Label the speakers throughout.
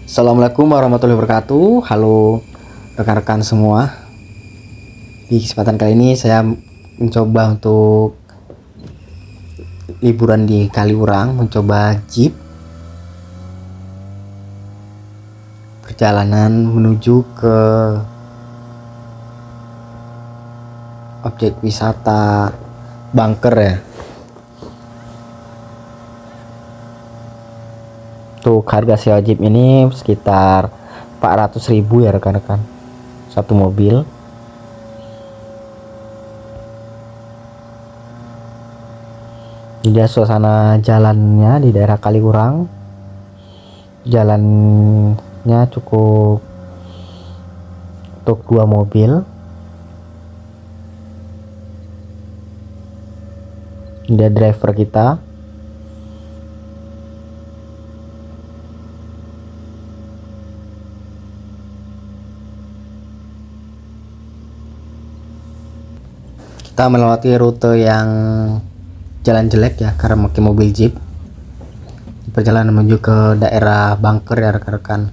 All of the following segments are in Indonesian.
Speaker 1: Assalamualaikum warahmatullahi wabarakatuh. Halo rekan-rekan semua. Di kesempatan kali ini saya mencoba untuk liburan di Kaliurang, mencoba jeep perjalanan menuju ke objek wisata Bangker ya. Untuk harga sewa jeep ini sekitar 400.000 ya rekan-rekan, satu mobil. Ini dia suasana jalannya di daerah Kaliurang. Jalannya cukup untuk 2 mobil. Ini dia driver kita. Kita melewati rute yang jalan jelek ya karena pakai mobil jeep. Perjalanan menuju ke daerah Bangker ya rekan-rekan.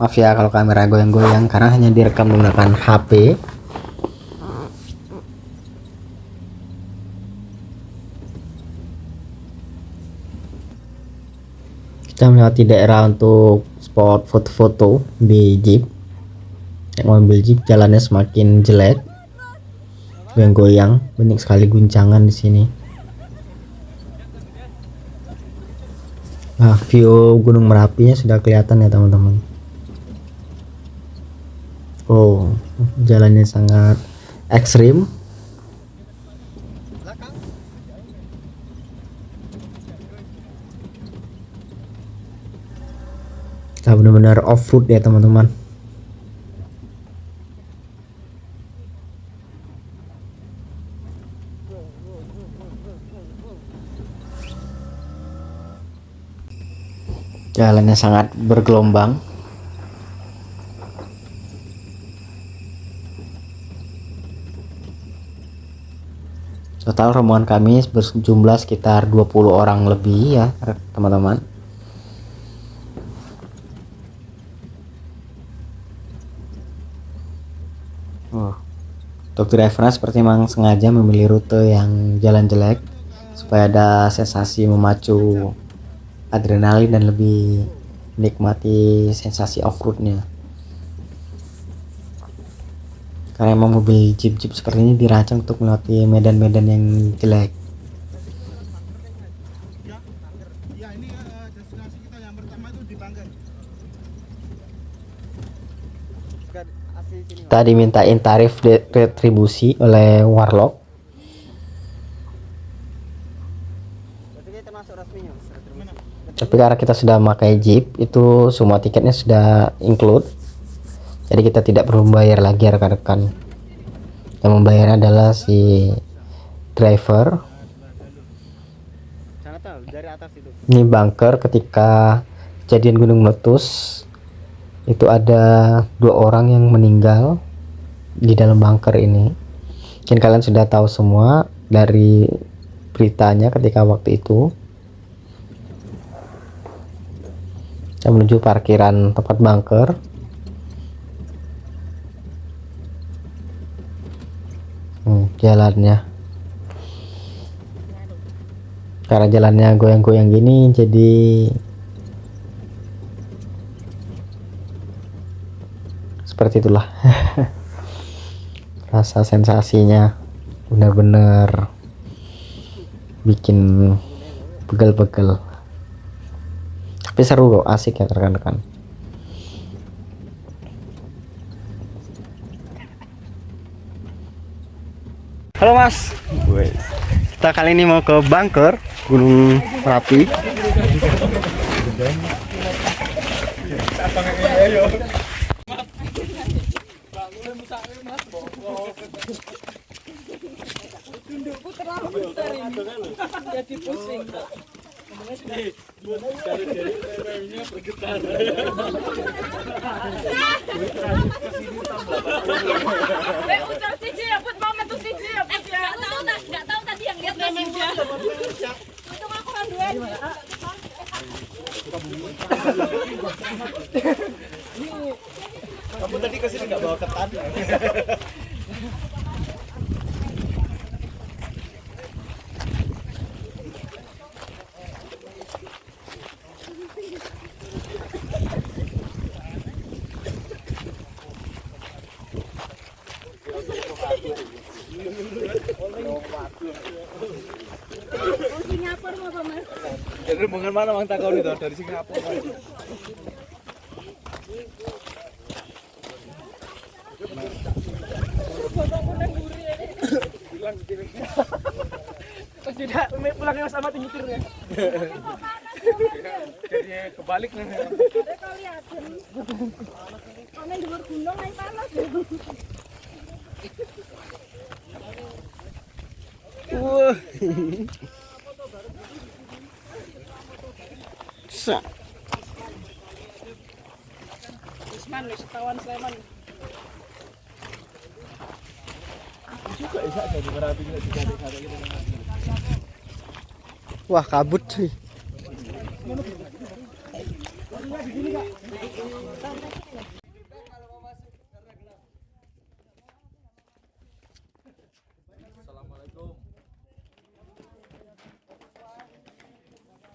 Speaker 1: Maaf ya kalau kamera goyang-goyang karena hanya direkam menggunakan HP. Kita melewati daerah untuk spot foto-foto di jeep. Mobil jeep jalannya semakin jelek, goyang-goyang, banyak sekali guncangan di sini. Nah, view Gunung Merapinya sudah kelihatan ya teman-teman. Oh, jalannya sangat ekstrim. Kita benar-benar off-road ya teman-teman. Jalannya sangat bergelombang. Total rombongan kami berjumlah sekitar 20 orang lebih ya teman-teman. Untuk drivernya seperti memang sengaja memilih rute yang jalan jelek supaya ada sensasi memacu adrenalin dan lebih menikmati sensasi off-roadnya. Karena emang mobil jeep-jeep seperti ini dirancang untuk melewati medan-medan yang jelek. Kita dimintain tarif retribusi oleh Warlock. Tapi karena kita sudah memakai jeep, itu semua tiketnya sudah include, jadi kita tidak perlu membayar lagi rekan-rekan. Yang membayar adalah si driver. Ini Bangker ketika kejadian gunung meletus, itu ada 2 orang yang meninggal di dalam Bangker ini. Mungkin kalian sudah tahu semua dari beritanya ketika waktu itu. Kita menuju parkiran tempat Bangker. Jalannya, karena jalannya goyang-goyang gini, jadi seperti itulah. Rasa sensasinya benar-benar bikin pegel-pegel. Tapi seru kok, asik ya rekan-rekan. Halo Mas, kita kali ini mau ke Bangker Gunung Merapi.
Speaker 2: Jadi pusing. Udah sih ya, buat banget tuh sih ya. Enggak tahu tadi yang lihat namanya. Itu aku kan dua.
Speaker 3: Kamu tadi kesini nggak bawa ketan?
Speaker 2: Singapura mau apa mas?
Speaker 3: Dari rombongan mana Mang Takau itu? Dari Singapura.
Speaker 4: Tidak, pulangnya sama nyetirnya. Jadi kebalik nih.
Speaker 2: Ada kau liatin. Kau di luar gunung naik panas.
Speaker 1: Wah. Sa.
Speaker 4: Usman, wisatawan Sleman.
Speaker 3: Juga bisa jadi Merapi juga satu gitu.
Speaker 1: Wah, kabut cuy.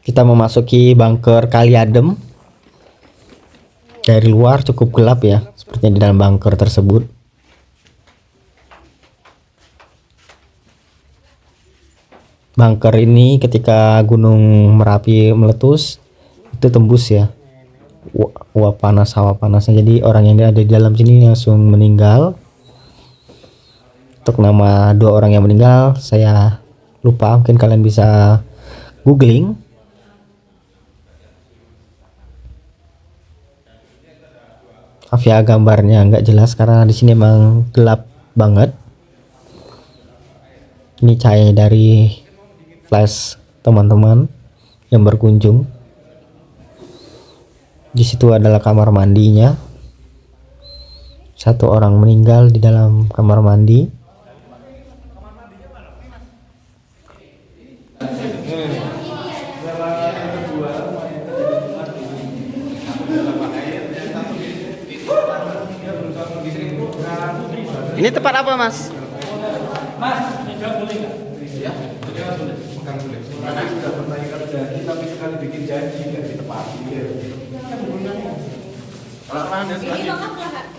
Speaker 1: Kita memasuki bunker Kali Adem. Dari luar cukup gelap ya, sepertinya di dalam bunker tersebut. Bunker ini ketika Gunung Merapi meletus itu tembus ya, uap panas, hawa panasnya, jadi orang yang ada di dalam sini langsung meninggal. Untuk nama 2 orang yang meninggal saya lupa, mungkin kalian bisa googling. Maaf ya gambarnya nggak jelas karena di sini emang gelap banget. Ini cahaya dari flash teman-teman yang berkunjung. Di situ adalah kamar mandinya. 1 orang meninggal di dalam kamar mandi. Ini tempat apa, Mas?
Speaker 3: Tapi sekali bikin janji nggak ditepati. Kalau ada
Speaker 2: Ini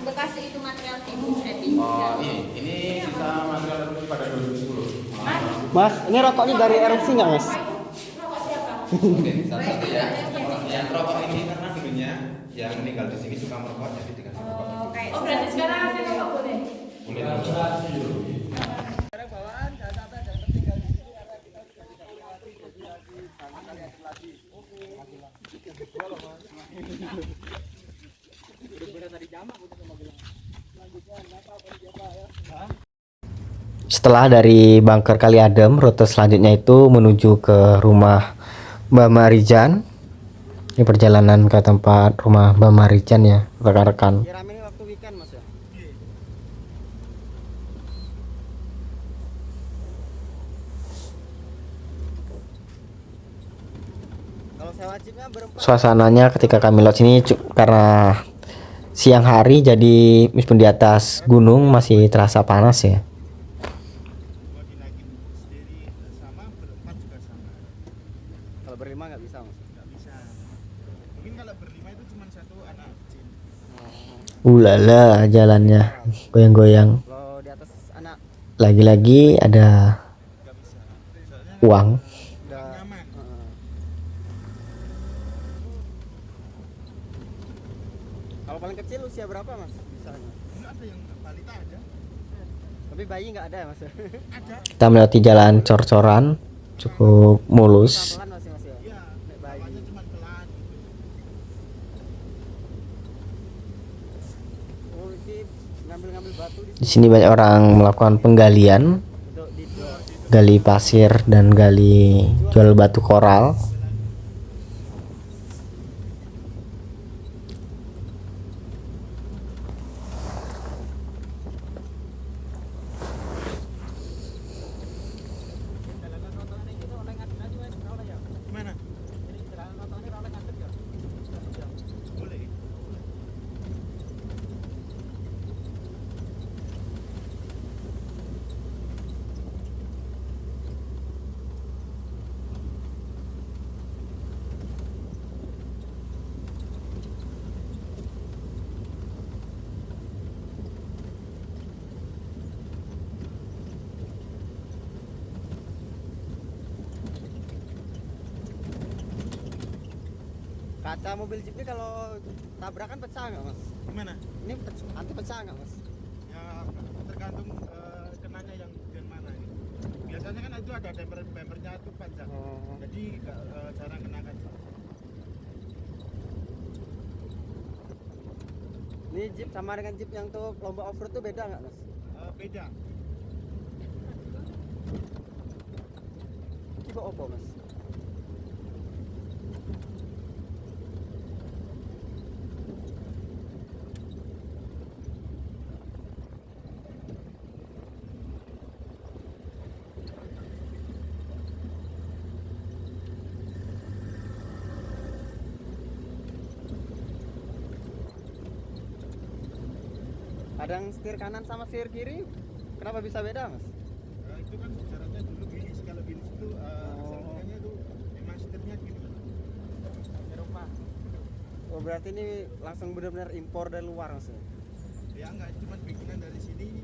Speaker 2: bekas itu material timbun setting.
Speaker 3: Oh, ini sisa material erupsi pada 2010.
Speaker 1: Mas, ini rokoknya dari erupsi nggak, Mas?
Speaker 3: Satu-satu ya. Yang rokok ini karena dulunya yang meninggal di sini suka merokok jadi dikasih rokok.
Speaker 2: Oh berarti sekarang saya nggak boleh.
Speaker 1: Setelah dari bunker Kali Adem, rute selanjutnya itu menuju ke rumah Mbak Marijan. Ini perjalanan ke tempat rumah Mbak Marijan ya, rekan-rekan. Suasananya ketika kami lewat sini karena siang hari, jadi meskipun di atas gunung masih terasa panas ya.
Speaker 3: Kalau berlima nggak bisa, Mas? Nggak bisa. Mungkin kalau berlima itu cuma 1 anak kecil.
Speaker 1: Ulala, jalannya goyang-goyang.
Speaker 3: Kalau di atas anak
Speaker 1: Lagi-lagi ada
Speaker 3: nggak bisa. Soalnya
Speaker 1: uang.
Speaker 3: udah nyaman. Kalau paling kecil usia berapa, Mas? Misalnya? Nggak ada yang balita aja. Tapi bayi nggak ada ya, Mas? Ada.
Speaker 1: Kita melewati jalan cor-coran cukup mulus.
Speaker 3: Pelan masih, Mas ya? Iya, bayi. Cuma pelan. Oh, ini ngambil-ngambil batu
Speaker 1: Di sini banyak orang melakukan penggalian, gali pasir dan gali jual batu koral.
Speaker 3: Kaca mobil jeep ini kalau tabrakan pecah nggak mas?
Speaker 5: Gimana?
Speaker 3: Ini anti pecah nggak mas?
Speaker 5: Ya tergantung kenanya yang bagian mana ini. Biasanya kan itu ada bempernya itu panjang.
Speaker 3: Oh.
Speaker 5: Jadi jarang kena kaca.
Speaker 3: Ini jeep sama dengan jeep yang tuh lomba off-road tuh beda nggak mas?
Speaker 5: Beda.
Speaker 3: Coba opo mas? Ada yang setir kanan sama setir kiri, kenapa bisa beda mas?
Speaker 5: Itu kan jaraknya dulu bilis. Kalau bilis itu asal-usulnya itu memang setirnya gini. Eropa.
Speaker 3: Oh berarti ini langsung benar-benar impor dari luar mas?
Speaker 5: Ya enggak, cuma bikinan dari sini.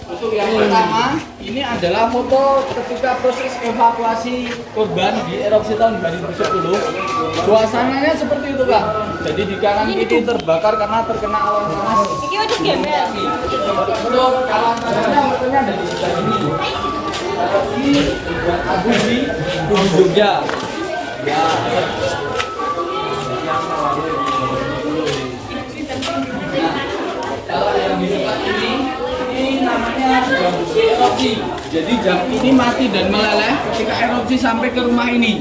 Speaker 6: Untuk yang pertama, ini adalah foto ketika proses evakuasi korban di erupsi tahun 2010. Suasananya seperti itu, Kak. Jadi di kanan kiri terbakar karena terkena awan panas.
Speaker 2: Iki wedhus gembel.
Speaker 6: Untuk awan panasnya fotonya dari sini. Erupsi buat Abu di Jogja. Ya. Kalau yang di depan ini namanya jam erupsi. Jadi jam ini mati dan meleleh ketika erupsi sampai ke rumah ini.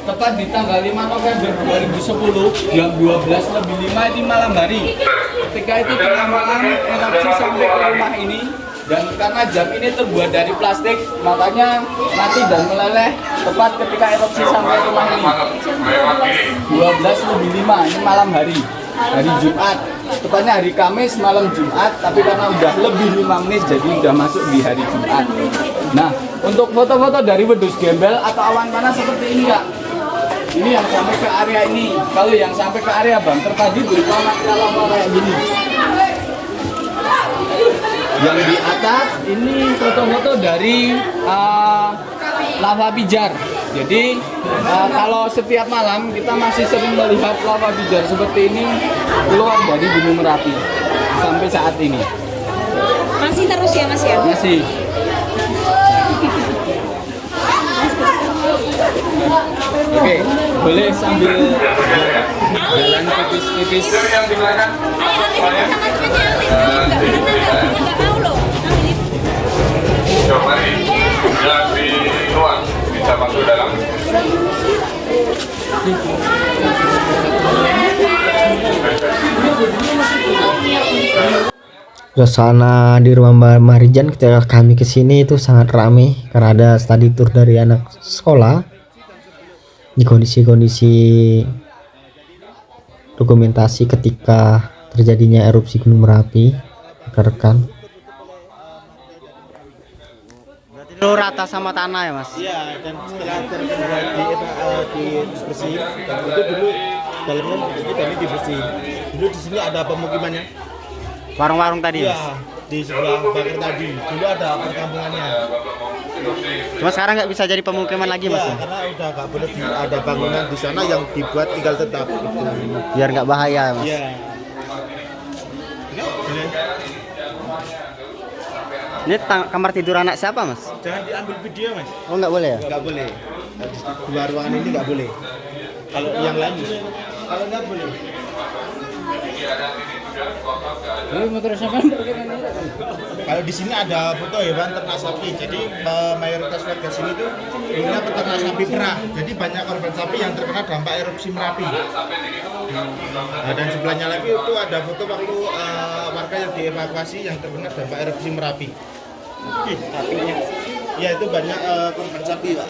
Speaker 6: Tepat di tanggal 5 November 2010 jam 12:05 ini malam hari. Ketika itu tengah malam erupsi sampai ke rumah ini, dan karena jam ini terbuat dari plastik, makanya mati dan meleleh tepat ketika erupsi sampai ke rumah ini. 12:05 ini malam hari Jumat, tepatnya hari Kamis malam Jumat, tapi karena udah lebih 5 menit jadi udah masuk di hari Jumat. Nah, untuk foto-foto dari wedhus gembel atau awan panas seperti ini, Kak. Ini yang sampai ke area ini. Kalau yang sampai ke area bunker tadi berupa material kayak gini. Yang di atas ini foto-foto dari lava pijar. Jadi kalau setiap malam kita masih sering melihat lava pijar seperti ini keluar dari Gunung Merapi sampai saat ini.
Speaker 2: Masih terus ya Mas ya?
Speaker 6: Masih. Oke, boleh sambil jalan tipis-tipis.
Speaker 2: Yang di belakang. Enggak mau loh.
Speaker 7: Coba mari yang di luar bisa masuk dalam.
Speaker 1: Suasana di rumah Mbak Marijan ketika kami kesini itu sangat ramai karena ada study tour dari anak sekolah di kondisi-kondisi dokumentasi ketika terjadinya erupsi Gunung Merapi. Rekan-rekan,
Speaker 3: Berarti dulu rata sama tanah ya mas?
Speaker 5: Iya, dan setelah terkena di bersih itu dulu dalamnya ini tadi dibersihin. Dulu di sini ada pemukimannya.
Speaker 1: Warung-warung tadi,
Speaker 5: Iya,
Speaker 1: Mas.
Speaker 5: di sebelah bakar tadi. Dulu ada perkampungannya.
Speaker 1: Cuma sekarang nggak bisa jadi pemukiman lagi, Mas.
Speaker 5: Iya, karena udah nggak boleh ada bangunan di sana yang dibuat tinggal tetap. Gitu.
Speaker 1: Biar nggak bahaya, Mas.
Speaker 5: Iya. Ini boleh.
Speaker 1: Ini kamar tidur anak siapa, Mas?
Speaker 5: Jangan diambil video, Mas.
Speaker 1: Oh, nggak boleh ya?
Speaker 5: Nggak boleh. Dua ruangan ini nggak boleh. Kalau yang lain bisa. Kalau nggak boleh. Kalau di sini ada foto hewan ternak sapi. Jadi mayoritas warga sini tuh dulunya peternak sapi perah. Jadi banyak korban sapi yang terkena dampak erupsi Merapi. Nah, dan sebelahnya lagi itu ada foto waktu warga yang dievakuasi yang terkena dampak erupsi Merapi. Ya itu banyak korban sapi, Pak.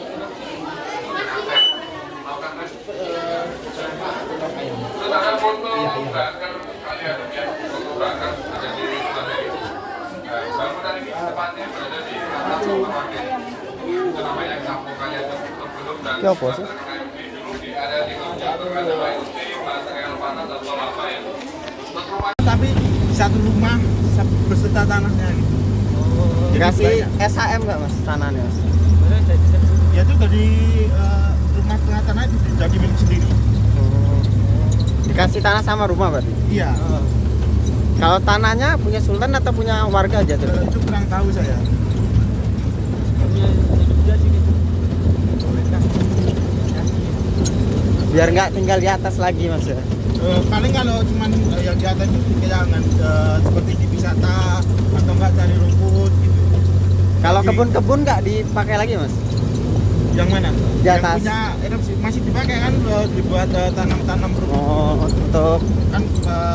Speaker 7: Bangunan ini tepatnya berada di atas supermarket. Itu namanya kampung kalian sebelum dan
Speaker 1: Itu apa sih?
Speaker 7: ada di ada IoT, material panas atau apa ya. Untuk rumah
Speaker 5: Tapi satu rumah beserta tanahnya gitu.
Speaker 1: Dikasih SHM nggak, Mas, tanahnya, Mas?
Speaker 5: Ya itu dari rumah tengah tanah itu jadi milik sendiri.
Speaker 1: Dikasih tanah sama rumah berarti?
Speaker 5: Iya.
Speaker 1: Kalau tanahnya punya sultan atau punya warga aja tuh?
Speaker 5: Itu kurang tahu saya.
Speaker 1: Biar nggak tinggal di atas lagi, Mas ya?
Speaker 5: Paling kalau cuman yang di atas itu jangan seperti di wisata atau enggak cari rumput gitu.
Speaker 1: Kalau
Speaker 5: Di-
Speaker 1: kebun-kebun nggak dipakai lagi, Mas?
Speaker 5: Yang mana?
Speaker 1: Di
Speaker 5: Yang
Speaker 1: atas.
Speaker 5: punya erupsi masih dipakai kan dibuat tanam-tanam rumput
Speaker 1: Oh, untuk
Speaker 5: kan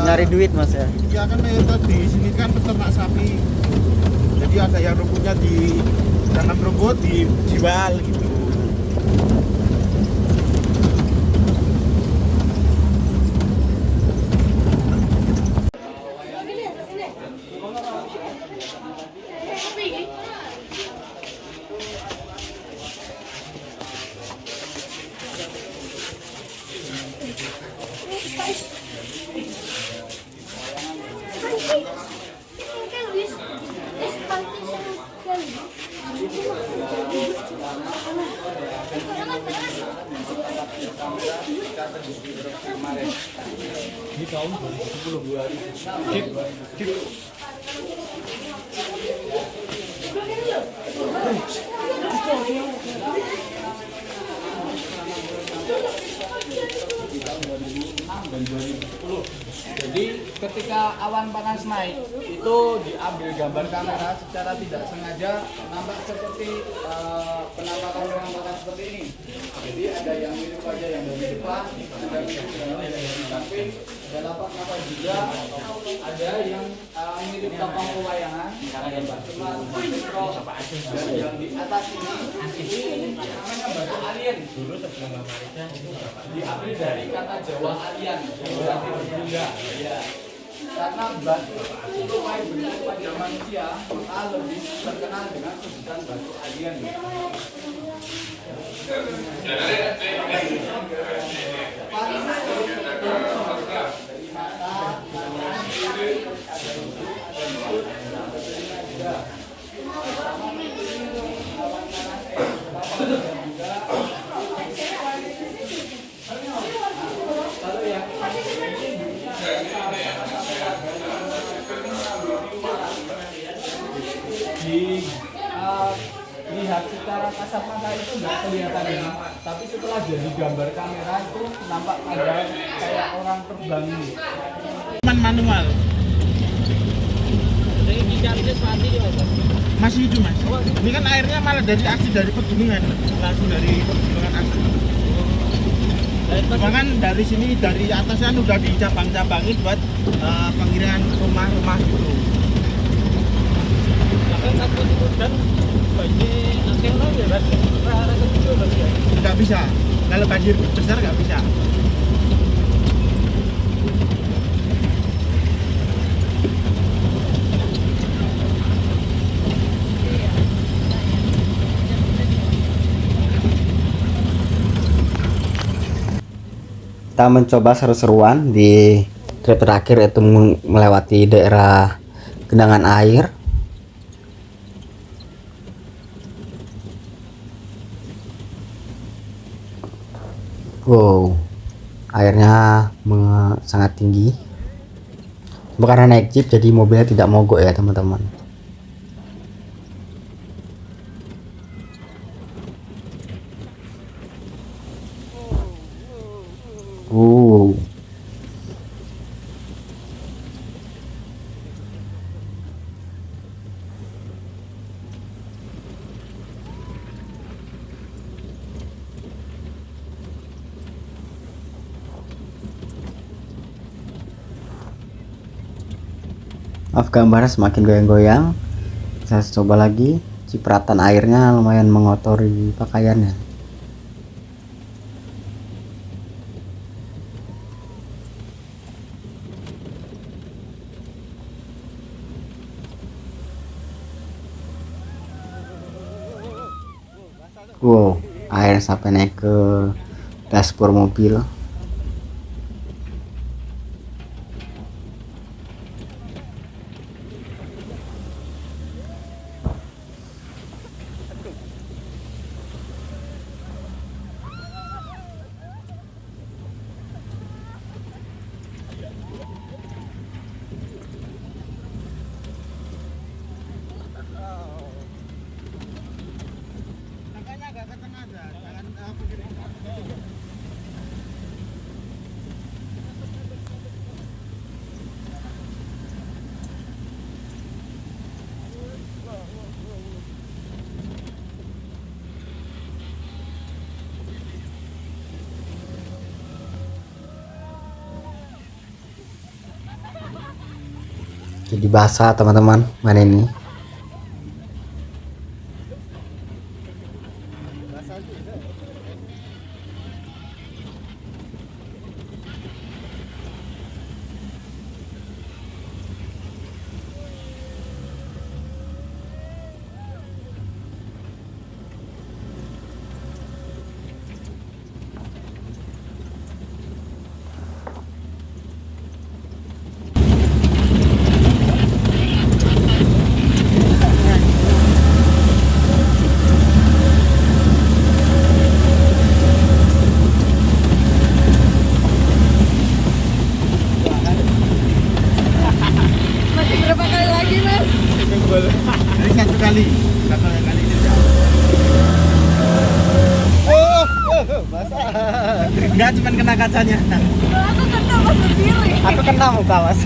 Speaker 1: nyari duit, Mas ya?
Speaker 5: ya kan mayoritas di sini kan peternak sapi. Jadi ada yang rumputnya di tanam rumput dijual gitu.
Speaker 6: Jadi ketika awan panas naik itu diambil gambar kamera secara tidak sengaja nampak seperti penampakan awan panas seperti ini. Jadi ada yang mirip wajah yang dari depan, ada yang dari samping, dan nampak juga ada yang mirip tokoh pewayangan, dan yang di atas ini namanya batu alien. Diambil dari kata Jawa alien, berarti berbunda. Ya. Karena batu itu berbentuk pada manusia, maka lebih terkenal dengan sebutan batu alien. Lihat secara kasat mata itu nggak kelihatan ini, tapi setelah jadi gambar kamera itu nampak ada kayak orang terbang ini.
Speaker 5: Cuman manual. Masih hidup, Mas. Ini kan airnya malah dari asli dari pegunungan, langsung dari pegunungan asli. Bahkan dari sini dari atasnya udah dicabang-cabangin buat pengiriman rumah-rumah gitu. Nggak bisa. Kalau banjir besar nggak bisa.
Speaker 3: kita mencoba seru-seruan di trip terakhir, yaitu melewati daerah genangan air. Wow, airnya sangat tinggi. Karena naik jeep jadi mobilnya tidak mogok ya teman-teman. Maaf gambarnya semakin goyang-goyang. Saya coba lagi. Cipratan airnya lumayan mengotori pakaiannya. Wow, air sampai naik ke dashboard mobil. Jadi basah teman-teman, mana ini?
Speaker 2: Masih berapa kali lagi, Mas?
Speaker 5: Ini satu kali ini.
Speaker 3: Basah. Enggak cuma kena kacanya.
Speaker 2: Aku kena Mas sendiri.
Speaker 3: Aku kena muka Mas.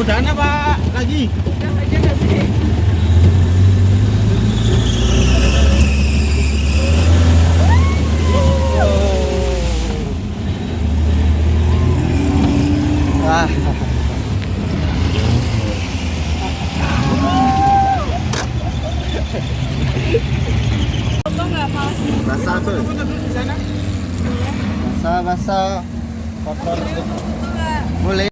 Speaker 5: Udahan apa lagi?
Speaker 2: Udah aja nggak sih?
Speaker 3: Wah.
Speaker 2: Foto nggak, Mas?
Speaker 3: Basah tuh. Basah kotor.
Speaker 2: Foto nggak?
Speaker 3: Boleh.